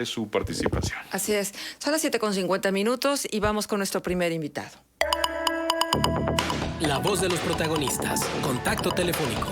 de su participación. Así es. Son las 7:50 y vamos con nuestro primer invitado. La voz de los protagonistas. Contacto telefónico.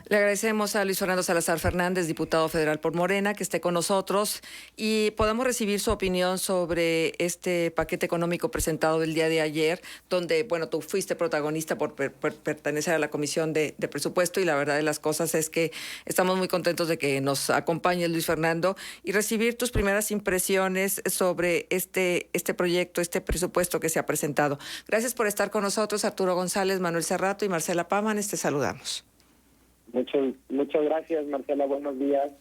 Le agradecemos a Luis Fernando Salazar Fernández, diputado federal por Morena, que esté con nosotros y podamos recibir su opinión sobre este paquete económico presentado el día de ayer, donde, bueno, tú fuiste protagonista por pertenecer a la Comisión de Presupuesto, y la verdad de las cosas es que estamos muy contentos de que nos acompañes, Luis Fernando, y recibir tus primeras impresiones sobre este proyecto, este presupuesto que se ha presentado. Gracias por estar con nosotros, Arturo González, Manuel Cerrato y Marcela Pámanes, te saludamos. Muchas gracias, Marcela. Buenos días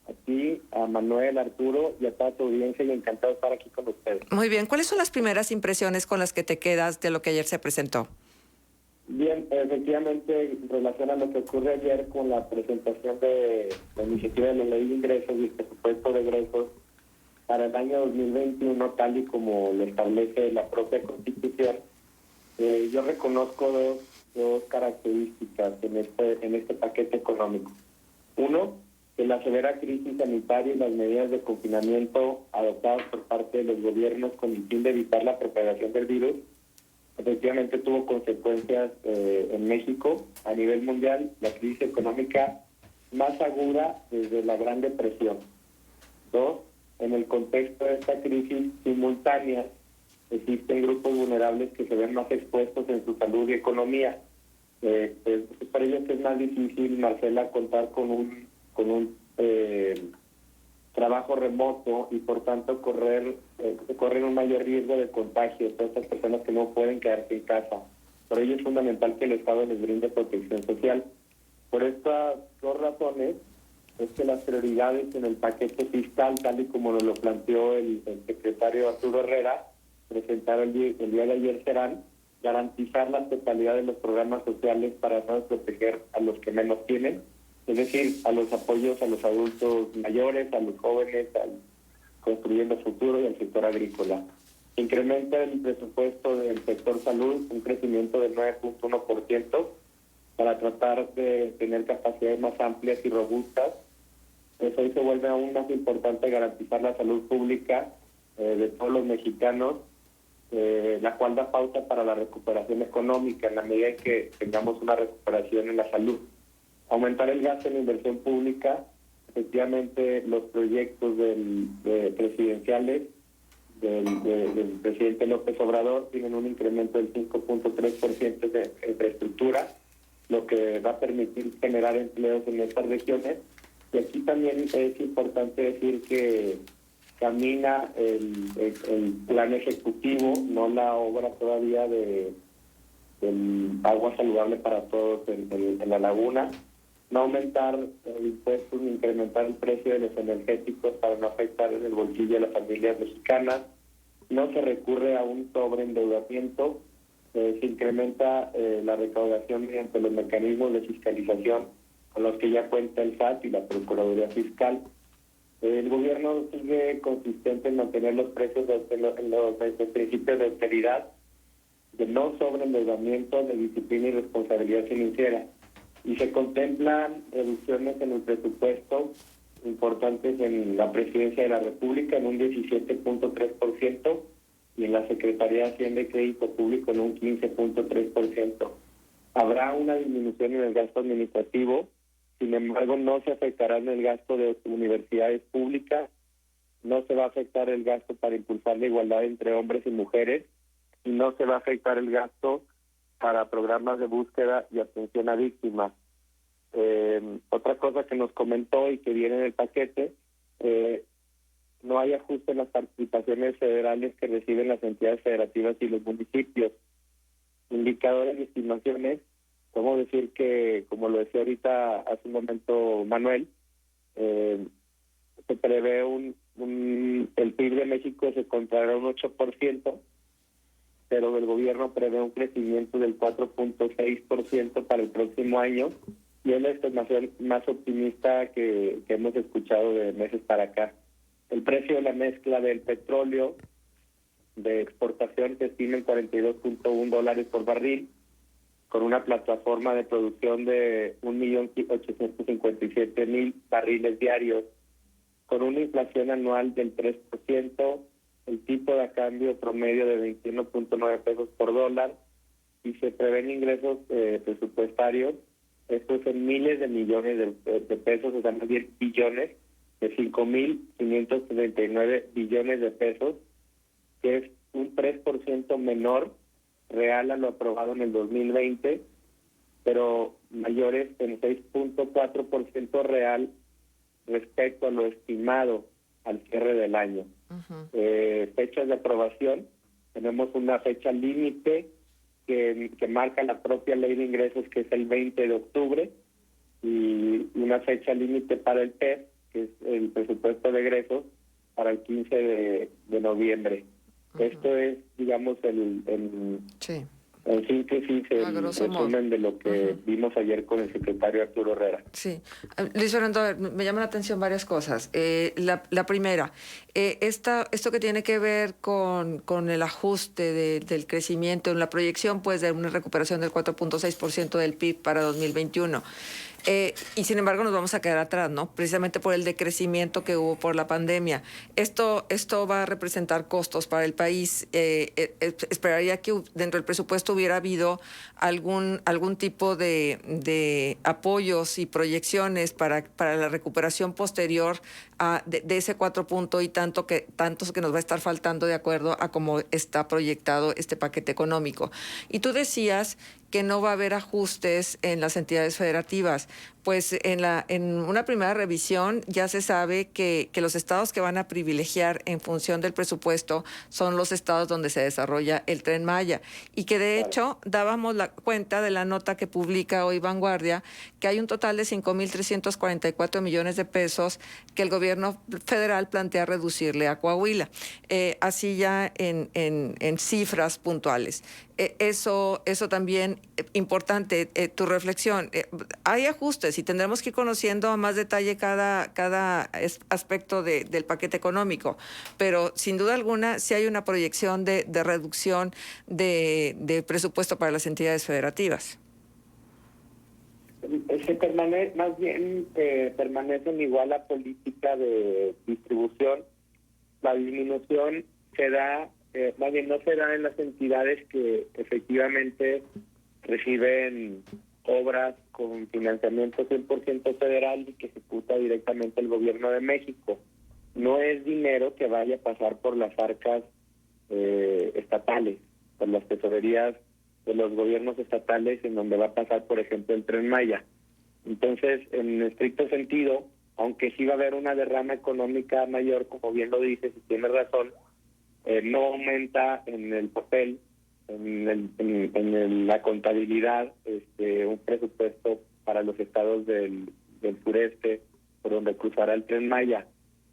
a ti, a Manuel, a Arturo y a toda tu audiencia, y encantado de estar aquí con ustedes. Muy bien. ¿Cuáles son las primeras impresiones con las que te quedas de lo que ayer se presentó? Bien, efectivamente, en relación a lo que ocurre ayer con la presentación de la iniciativa de la Ley de Ingresos y el presupuesto de egresos para el año 2021, tal y como lo establece la propia Constitución, yo reconozco dos características en este paquete económico. Uno, que la severa crisis sanitaria y las medidas de confinamiento adoptadas por parte de los gobiernos con el fin de evitar la propagación del virus, efectivamente tuvo consecuencias en México. A nivel mundial, la crisis económica más aguda desde la Gran Depresión. Dos, en el contexto de esta crisis simultánea, existen grupos vulnerables que se ven más expuestos en su salud y economía. Para ellos es más difícil, Marcela, contar con un trabajo remoto y por tanto corren un mayor riesgo de contagio de todas estas personas que no pueden quedarse en casa. Por ello es fundamental que el Estado les brinde protección social. Por estas dos razones es que las prioridades en el paquete fiscal, tal y como nos lo planteó el secretario Arturo Herrera, presentaron el día de ayer, serán garantizar la totalidad de los programas sociales para proteger a los que menos tienen, es decir, a los apoyos a los adultos mayores, a los jóvenes, al Construyendo Futuro y al sector agrícola. Incrementa el presupuesto del sector salud, un crecimiento del 9.1%, para tratar de tener capacidades más amplias y robustas. Pues hoy se vuelve aún más importante garantizar la salud pública de todos los mexicanos, la cual da pauta para la recuperación económica en la medida en que tengamos una recuperación en la salud. Aumentar el gasto en inversión pública. Efectivamente, los proyectos presidenciales del presidente López Obrador tienen un incremento del 5.3% de infraestructura, lo que va a permitir generar empleos en estas regiones. Y aquí también es importante decir que camina el plan ejecutivo, no la obra todavía del agua saludable para todos en la laguna. No aumentar impuestos ni incrementar el precio de los energéticos para no afectar el bolsillo de las familias mexicanas. No se recurre a un sobreendeudamiento. Se incrementa la recaudación mediante los mecanismos de fiscalización con los que ya cuenta el SAT y la Procuraduría Fiscal. El gobierno sigue consistente en mantener los precios en los principios de austeridad, de no sobreendeudamiento, de disciplina y responsabilidad financiera. Y se contemplan reducciones en el presupuesto importantes en la Presidencia de la República en un 17.3% y en la Secretaría de Hacienda y Crédito Público en un 15.3%. Habrá una disminución en el gasto administrativo. Sin embargo, no se afectará en el gasto de universidades públicas, no se va a afectar el gasto para impulsar la igualdad entre hombres y mujeres, y no se va a afectar el gasto para programas de búsqueda y atención a víctimas. Otra cosa que nos comentó y que viene en el paquete, no hay ajuste en las participaciones federales que reciben las entidades federativas y los municipios. Indicadores y estimaciones. Podemos decir que, como lo decía ahorita hace un momento Manuel, se prevé el PIB de México se contraerá un 8%, pero el gobierno prevé un crecimiento del 4.6% para el próximo año, y es la estimación más optimista que hemos escuchado de meses para acá. El precio de la mezcla del petróleo de exportación se estima en $42.1 por barril, con una plataforma de producción de 1.857.000 barriles diarios. con una inflación anual del 3%, el tipo de cambio promedio de 21.9 pesos por dólar, y se prevén ingresos presupuestarios, esto es en miles de millones de pesos, o sea, más bien billones, de 5.539 billones de pesos, que es un 3% menor real a lo aprobado en el 2020, pero mayores en 6.4% real respecto a lo estimado al cierre del año. Fechas de aprobación, tenemos una fecha límite que marca la propia ley de ingresos, que es el 20 de octubre, y una fecha límite para el PES, que es el presupuesto de egresos, para el 15 de noviembre. Esto es, digamos, Sí. en síntesis, A el grosso modo. resumen de lo que vimos ayer con el secretario Arturo Herrera. Sí. Luis Fernando, a ver, me llama la atención varias cosas. La primera, esto que tiene que ver con el ajuste del crecimiento, en la proyección pues de una recuperación del 4.6% del PIB para 2021. Y sin embargo nos vamos a quedar atrás, ¿no? Precisamente por el decrecimiento que hubo por la pandemia. Esto va a representar costos para el país. Esperaría que dentro del presupuesto hubiera habido algún tipo de apoyos y proyecciones para la recuperación posterior de ese 4 punto y tantos que nos va a estar faltando de acuerdo a cómo está proyectado este paquete económico. Y tú decías que no va a haber ajustes en las entidades federativas. Pues en una primera revisión ya se sabe que los estados que van a privilegiar en función del presupuesto son los estados donde se desarrolla el Tren Maya, y que de hecho dábamos la cuenta de la nota que publica hoy Vanguardia, que hay un total de 5.344 millones de pesos que el gobierno federal plantea reducirle a Coahuila, así ya en cifras puntuales. Eso también importante, tu reflexión. Hay ajustes y tendremos que ir conociendo a más detalle cada aspecto del paquete económico, pero sin duda alguna sí hay una proyección de reducción de presupuesto para las entidades federativas. Más bien permanecen igual la política de distribución. La disminución se da, más bien no se da en las entidades que efectivamente reciben obras con financiamiento 100% federal y que ejecuta directamente el gobierno de México. No es dinero que vaya a pasar por las arcas estatales, por las tesorerías de los gobiernos estatales, en donde va a pasar, por ejemplo, el Tren Maya. Entonces, en estricto sentido, aunque sí va a haber una derrama económica mayor, como bien lo dices y tienes razón, no aumenta en el papel, en la contabilidad, un presupuesto para los estados del sureste por donde cruzará el Tren Maya.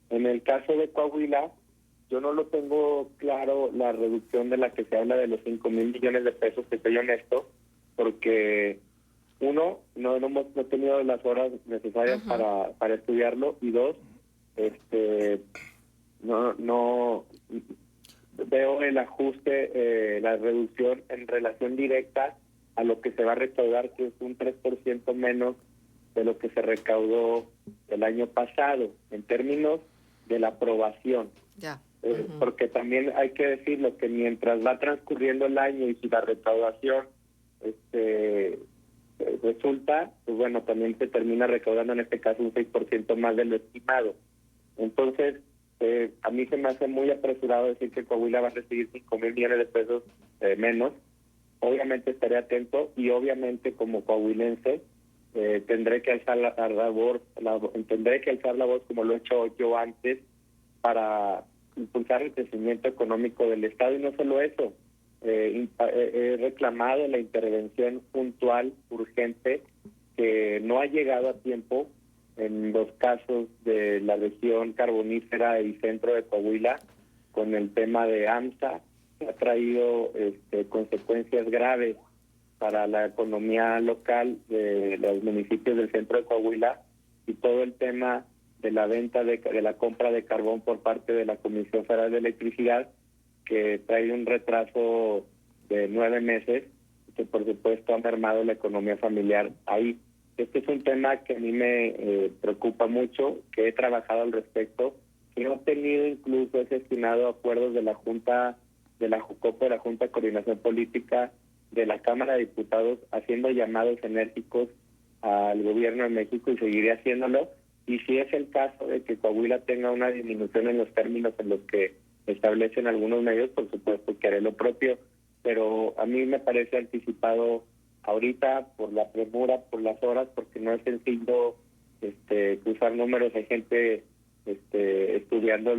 En el caso de Coahuila, yo no lo tengo claro la reducción de la que se habla de los 5,000 millones de pesos, que soy honesto, porque uno, no hemos tenido las horas necesarias para estudiarlo, y dos, no veo el ajuste, la reducción en relación directa a lo que se va a recaudar, que es un 3% menos de lo que se recaudó el año pasado, en términos de la aprobación. Ya. Porque también hay que decirlo, que mientras va transcurriendo el año y si la recaudación resulta, pues bueno, también se termina recaudando en este caso un 6% más de lo estimado. Entonces, a mí se me hace muy apresurado decir que Coahuila va a recibir 5,000 millones de pesos menos. Obviamente estaré atento, y obviamente como coahuilense tendré que alzar la voz como lo he hecho yo antes, para impulsar el crecimiento económico del Estado. Y no solo eso, he reclamado la intervención puntual, urgente, que no ha llegado a tiempo en los casos de la región carbonífera y centro de Coahuila, con el tema de AMSA, que ha traído consecuencias graves para la economía local de los municipios del centro de Coahuila, y todo el tema de la venta de la compra de carbón por parte de la Comisión Federal de Electricidad, que trae un retraso de 9 meses, que por supuesto ha mermado la economía familiar ahí. Este es un tema que a mí me preocupa mucho, que he trabajado al respecto, que he tenido incluso, he gestionado acuerdos de la Junta, de la JUCOPO, de la Junta de Coordinación Política, de la Cámara de Diputados, haciendo llamados enérgicos al gobierno de México y seguiré haciéndolo. Y si es el caso de que Coahuila tenga una disminución en los términos en los que establecen algunos medios, por supuesto que haré lo propio, pero a mí me parece anticipado ahorita por la premura, por las horas, porque no es sencillo cruzar números. Hay gente estudiando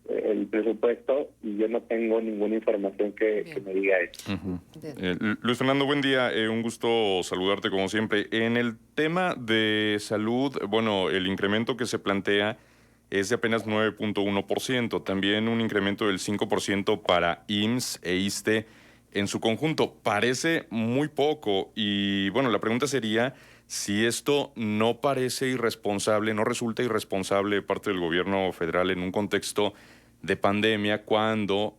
el presupuesto y yo no tengo ninguna información que me diga eso. Luis Fernando, buen día, un gusto saludarte como siempre. En el tema de salud, bueno, el incremento que se plantea es de apenas 9.1%, también un incremento del 5% para IMSS e ISSSTE en su conjunto. Parece muy poco y bueno, la pregunta sería si esto no parece irresponsable, no resulta irresponsable de parte del gobierno federal en un contexto de pandemia cuando,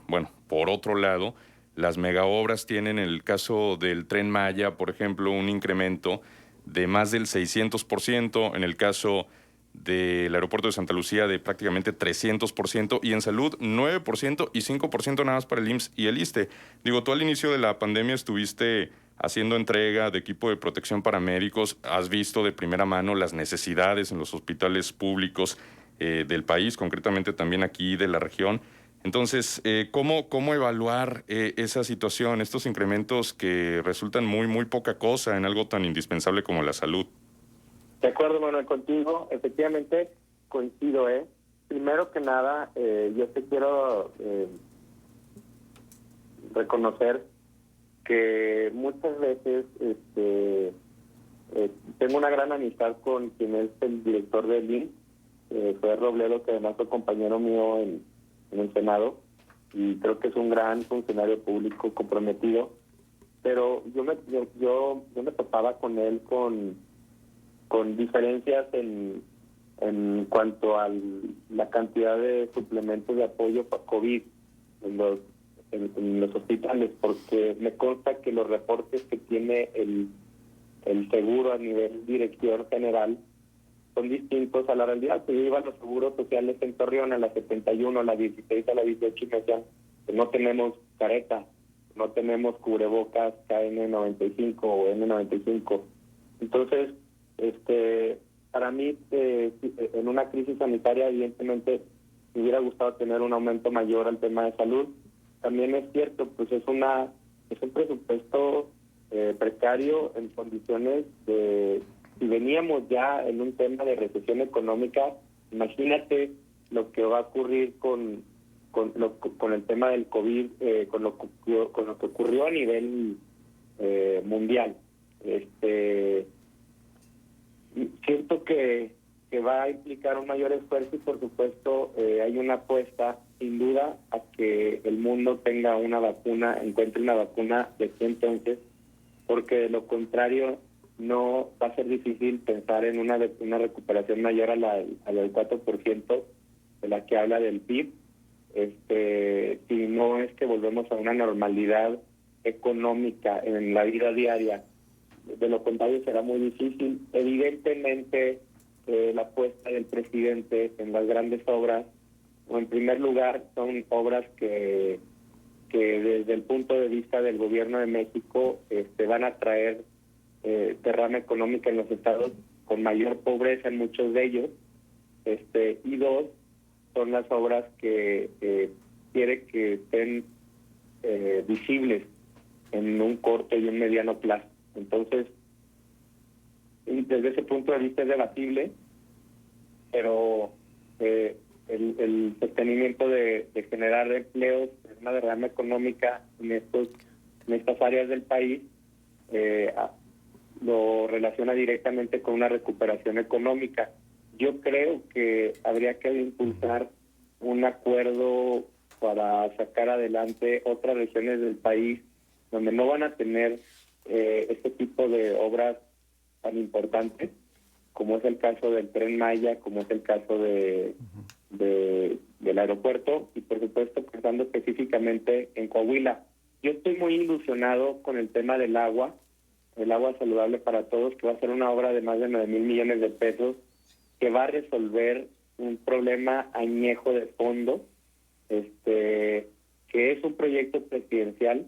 bueno, por otro lado, las megaobras tienen, en el caso del Tren Maya, por ejemplo, un incremento de más del 600%, en el caso del aeropuerto de Santa Lucía de prácticamente 300%, y en salud 9% y 5% nada más para el IMSS y el ISSSTE. Digo, tú al inicio de la pandemia estuviste haciendo entrega de equipo de protección para médicos, has visto de primera mano las necesidades en los hospitales públicos del país, concretamente también aquí de la región. Entonces, ¿cómo evaluar esa situación, estos incrementos que resultan muy poca cosa en algo tan indispensable como la salud? De acuerdo, Manuel, contigo. Efectivamente, coincido. Primero que nada, yo te quiero reconocer que muchas veces tengo una gran amistad con quien es el director del IMSS, fue Robledo, que además fue compañero mío en el Senado, y creo que es un gran funcionario público comprometido, pero yo me topaba con él con diferencias en cuanto a la cantidad de suplementos de apoyo para COVID en los hospitales, porque me consta que los reportes que tiene el seguro a nivel dirección general son distintos a la realidad. Yo iba a los seguros sociales en Torreón, a la 71, a la 16, a la 18, y me decían que no tenemos careta, no tenemos cubrebocas KN95 o N95. Entonces, para mí, en una crisis sanitaria, evidentemente, me hubiera gustado tener un aumento mayor al tema de salud. También es cierto, pues es un presupuesto precario en condiciones de... Si veníamos ya en un tema de recesión económica, imagínate lo que va a ocurrir con el tema del COVID, con lo que ocurrió a nivel mundial. Siento que va a implicar un mayor esfuerzo y, por supuesto, hay una apuesta, sin duda, a que el mundo tenga una vacuna, encuentre una vacuna de aquí entonces, porque de lo contrario no va a ser difícil pensar en una recuperación mayor a la del 4% de la que habla del PIB, si no es que volvemos a una normalidad económica en la vida diaria. De lo contrario será muy difícil. Evidentemente, la apuesta del presidente en las grandes obras, o en primer lugar, son obras que desde el punto de vista del gobierno de México van a traer derrama económica en los estados con mayor pobreza en muchos de ellos, y dos, son las obras que quiere que estén visibles en un corto y un mediano plazo. Entonces, desde ese punto de vista es debatible, pero el sostenimiento de generar empleos, una derrama económica en estas áreas del país, lo relaciona directamente con una recuperación económica. Yo creo que habría que impulsar un acuerdo para sacar adelante otras regiones del país donde no van a tener este tipo de obras tan importantes, como es el caso del Tren Maya, como es el caso del aeropuerto, y por supuesto pensando específicamente en Coahuila. Yo estoy muy ilusionado con el tema del agua, el agua saludable para todos, que va a ser una obra de más de 9,000 millones de pesos, que va a resolver un problema añejo de fondo, que es un proyecto presidencial,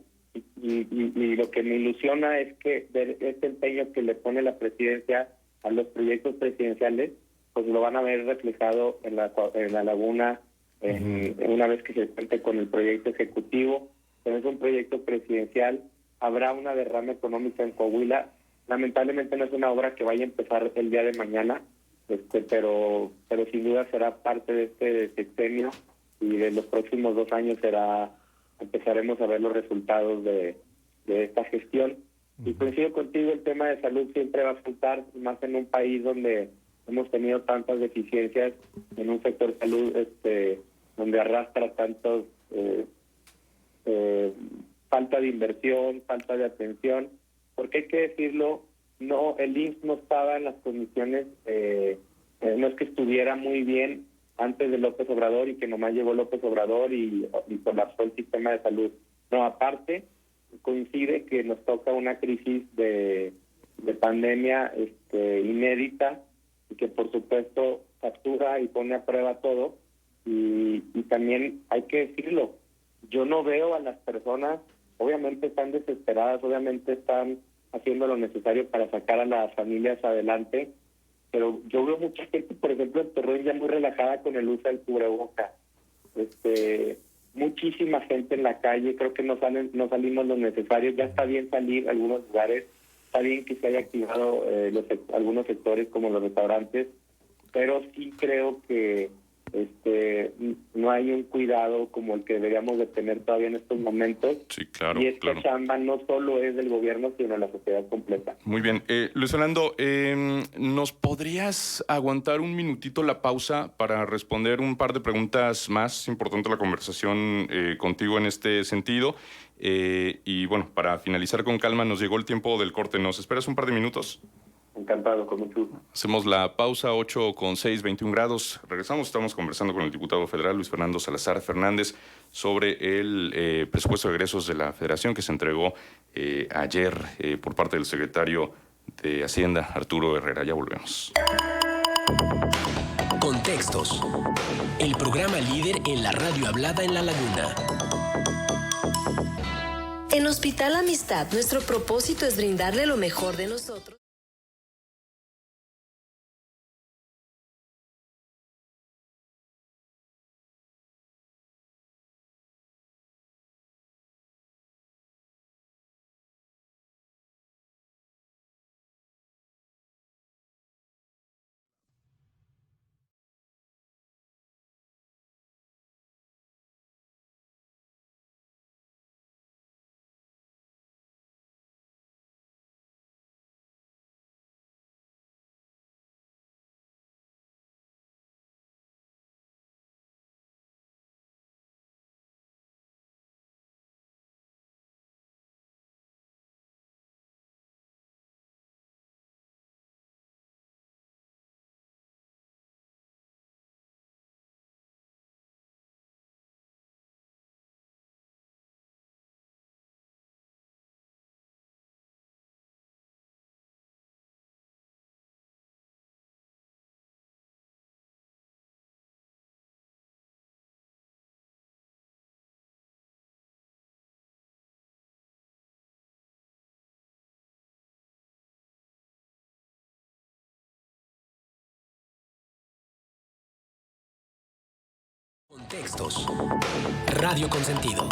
y lo que me ilusiona es que ver este empeño que le pone la presidencia a los proyectos presidenciales, pues lo van a ver reflejado en la laguna, una vez que se cuente con el proyecto ejecutivo. Pero es un proyecto presidencial, habrá una derrama económica en Coahuila. Lamentablemente no es una obra que vaya a empezar el día de mañana, pero sin duda será parte de este sexenio, y de los próximos 2 años empezaremos a ver los resultados de esta gestión. Y coincido contigo, el tema de salud siempre va a faltar, más en un país donde hemos tenido tantas deficiencias, en un sector salud donde arrastra tantos falta de inversión, falta de atención, porque hay que decirlo, no, el IMSS no estaba en las condiciones, no es que estuviera muy bien antes de López Obrador y que nomás llegó López Obrador y colapsó el sistema de salud. No, aparte, coincide que nos toca una crisis de pandemia inédita, y que por supuesto factura y pone a prueba todo, y también hay que decirlo, yo no veo a las personas, obviamente están desesperadas, obviamente están haciendo lo necesario para sacar a las familias adelante, pero yo veo mucha gente, por ejemplo, en Torreón ya muy relajada con el uso del cubreboca. Muchísima gente en la calle, creo que no salimos lo necesario, ya está bien salir a algunos lugares, está bien que se haya activado algunos sectores como los restaurantes, pero sí creo que no hay un cuidado como el que deberíamos de tener todavía en estos momentos. Sí, claro. Y esta chamba no solo es del gobierno, sino de la sociedad completa. Muy bien. Luis Fernando, ¿nos podrías aguantar un minutito la pausa para responder un par de preguntas más? Es importante la conversación contigo en este sentido. Y bueno, para finalizar con calma, nos llegó el tiempo del corte. ¿Nos esperas un par de minutos? Encantado, con mucho gusto. Hacemos la pausa, 8:06, 21 grados. Regresamos, estamos conversando con el diputado federal Luis Fernando Salazar Fernández sobre el presupuesto de egresos de la Federación que se entregó ayer por parte del secretario de Hacienda, Arturo Herrera. Ya volvemos. Contextos. El programa líder en la radio hablada en La Laguna. En Hospital Amistad, nuestro propósito es brindarle lo mejor de nosotros. Contextos. Radio Consentido.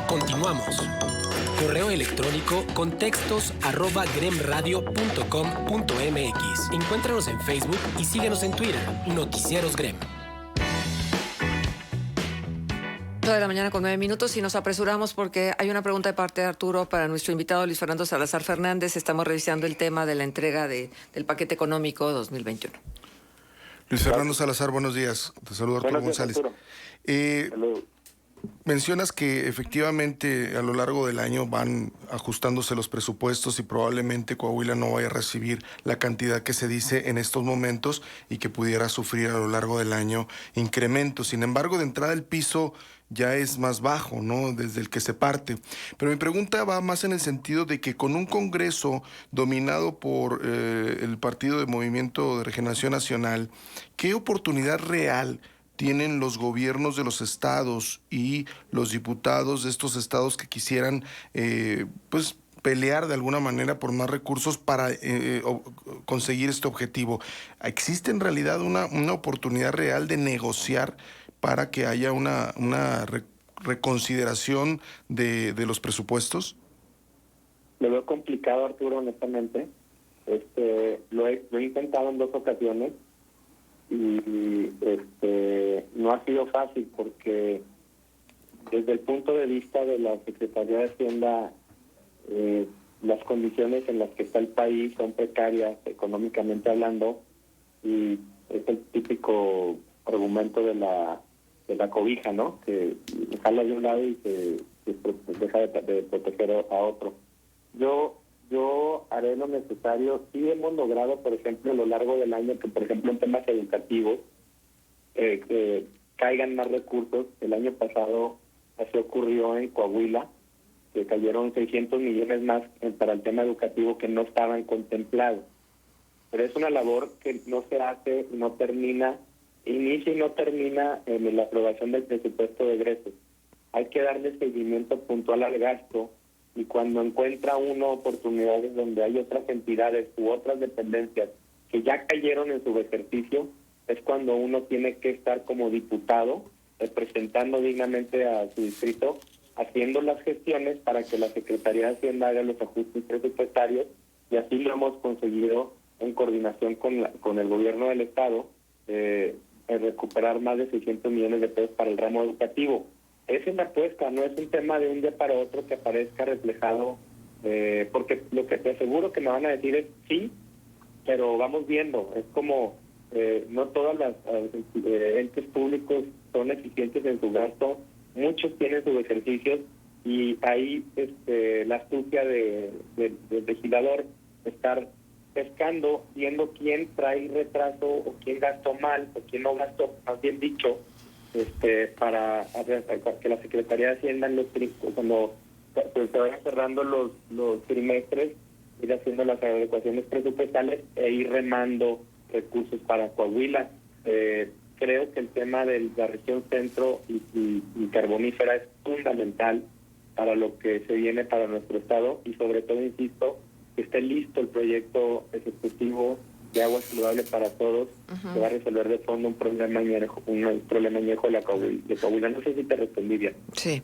Continuamos. Correo electrónico contextos@gremradio.com.mx. Encuéntranos en Facebook y síguenos en Twitter. Noticieros Grem. 8 de la mañana con 9 minutos y nos apresuramos porque hay una pregunta de parte de Arturo para nuestro invitado Luis Fernando Salazar Fernández. Estamos revisando el tema de la entrega del paquete económico 2021. Luis Fernando Salazar, buenos días. Te saludo Arturo González. Mencionas que efectivamente a lo largo del año van ajustándose los presupuestos y probablemente Coahuila no vaya a recibir la cantidad que se dice en estos momentos y que pudiera sufrir a lo largo del año incrementos. Sin embargo, de entrada el piso ya es más bajo, ¿no? Desde el que se parte. Pero mi pregunta va más en el sentido de que con un Congreso dominado por el Partido de Movimiento de Regeneración Nacional, ¿qué oportunidad real tienen los gobiernos de los estados y los diputados de estos estados que quisieran, pues, pelear de alguna manera por más recursos para conseguir este objetivo? ¿Existe en realidad una oportunidad real de negociar para que haya una reconsideración de los presupuestos? Lo veo complicado, Arturo, honestamente. Lo he intentado en 2 ocasiones y no ha sido fácil porque desde el punto de vista de la Secretaría de Hacienda, las condiciones en las que está el país son precarias económicamente hablando, y es el típico argumento de la cobija, ¿no? Que jala de un lado y se deja de proteger a otro. Yo haré lo necesario. Sí hemos logrado, por ejemplo, a lo largo del año, que por ejemplo en temas educativos caigan más recursos. El año pasado así ocurrió en Coahuila, que cayeron 600 millones más para el tema educativo que no estaban contemplados. Pero es una labor que no se hace, no termina, inicia y no termina en la aprobación del presupuesto de egresos. Hay que darle seguimiento puntual al gasto, y cuando encuentra uno oportunidades donde hay otras entidades u otras dependencias que ya cayeron en su ejercicio, es cuando uno tiene que estar como diputado representando dignamente a su distrito, haciendo las gestiones para que la Secretaría de Hacienda haga los ajustes presupuestarios, y así lo hemos conseguido en coordinación con el gobierno del Estado, recuperar más de 600 millones de pesos para el ramo educativo. Es una apuesta, no es un tema de un día para otro que aparezca reflejado, porque lo que te aseguro que me van a decir es sí, pero vamos viendo. Es como no todas las entes públicos son eficientes en su gasto, muchos tienen sus ejercicios, y ahí la astucia del legislador, estar pescando, viendo quién trae retraso o quién gastó mal o quién no gastó, más bien dicho, para que la Secretaría de Hacienda cuando se vayan cerrando los trimestres, ir haciendo las adecuaciones presupuestales e ir remando recursos para Coahuila. Creo que el tema de la región centro y carbonífera es fundamental para lo que se viene para nuestro estado, y sobre todo, insisto, que esté listo el proyecto ejecutivo de agua saludable para todos, que va a resolver de fondo un problema añejo de Coahuila. No sé si te respondí bien. Sí,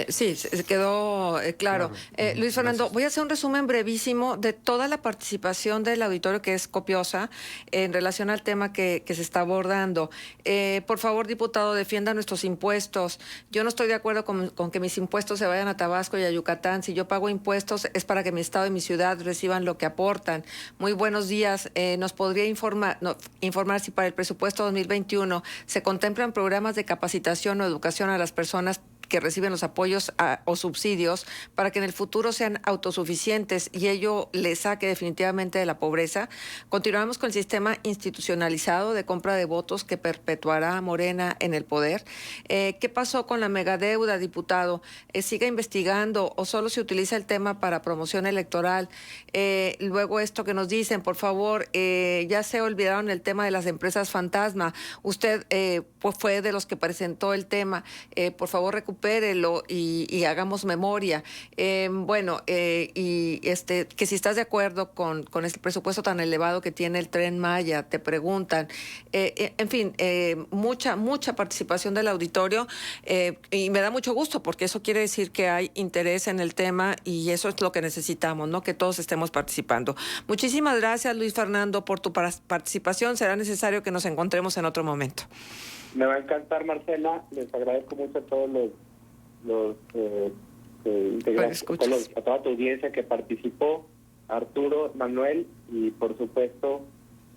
sí, se quedó claro. Luis Fernando, voy a hacer un resumen brevísimo de toda la participación del auditorio, que es copiosa, en relación al tema que se está abordando. Por favor, diputado, defienda nuestros impuestos. Yo no estoy de acuerdo con que mis impuestos se vayan a Tabasco y a Yucatán. Si yo pago impuestos es para que mi estado y mi ciudad reciban lo que aportan. Muy buenos días. ¿Nos podría informar si para el presupuesto 2021 se contemplan programas de capacitación o educación a las personas que reciben los apoyos o subsidios para que en el futuro sean autosuficientes y ello les saque definitivamente de la pobreza? Continuamos con el sistema institucionalizado de compra de votos que perpetuará a Morena en el poder. ¿Qué pasó con la megadeuda, diputado? ¿Sigue investigando o solo se utiliza el tema para promoción electoral? Luego esto que nos dicen, por favor, ya se olvidaron el tema de las empresas fantasma. Usted pues fue de los que presentó el tema. Por favor, recupérelo y hagamos memoria. Que si estás de acuerdo con el presupuesto tan elevado que tiene el Tren Maya, te preguntan. En fin, mucha participación del auditorio, y me da mucho gusto porque eso quiere decir que hay interés en el tema, y eso es lo que necesitamos, ¿no? Que todos estemos participando. Muchísimas gracias, Luis Fernando, por tu participación. Será necesario que nos encontremos en otro momento. Me va a encantar, Marcela. Les agradezco mucho a todos los integrantes, a toda tu audiencia que participó, Arturo, Manuel, y por supuesto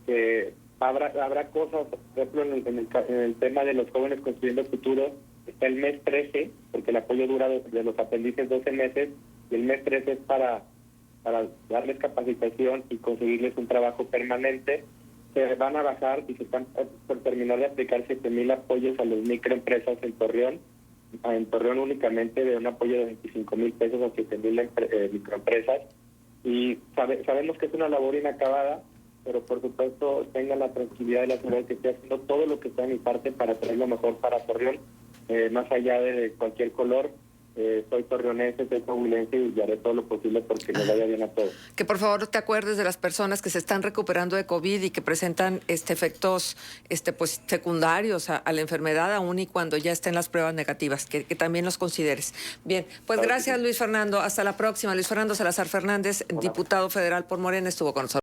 que habrá cosas, por ejemplo, en el tema de los jóvenes construyendo el futuro. Está el mes 13, porque el apoyo dura de los aprendices 12 meses, y el mes 13 es para darles capacitación y conseguirles un trabajo permanente. Se van a bajar y se están por terminar de aplicar 7,000 apoyos a las microempresas en Torreón, en Torreón únicamente de un apoyo de 25,000 pesos a 7,000 microempresas. Y sabemos que es una labor inacabada, pero por supuesto tengan la tranquilidad y la seguridad de que estoy haciendo todo lo que está de mi parte para traer lo mejor para Torreón, más allá de cualquier color. Soy torreonense, soy coahuilense y haré todo lo posible porque nos vaya bien a todos. Que por favor te acuerdes de las personas que se están recuperando de COVID y que presentan efectos pues secundarios a la enfermedad, aún y cuando ya estén las pruebas negativas, que también los consideres. Bien, pues gracias Luis Fernando, hasta la próxima. Luis Fernando Salazar Fernández, diputado federal por Morena, estuvo con nosotros.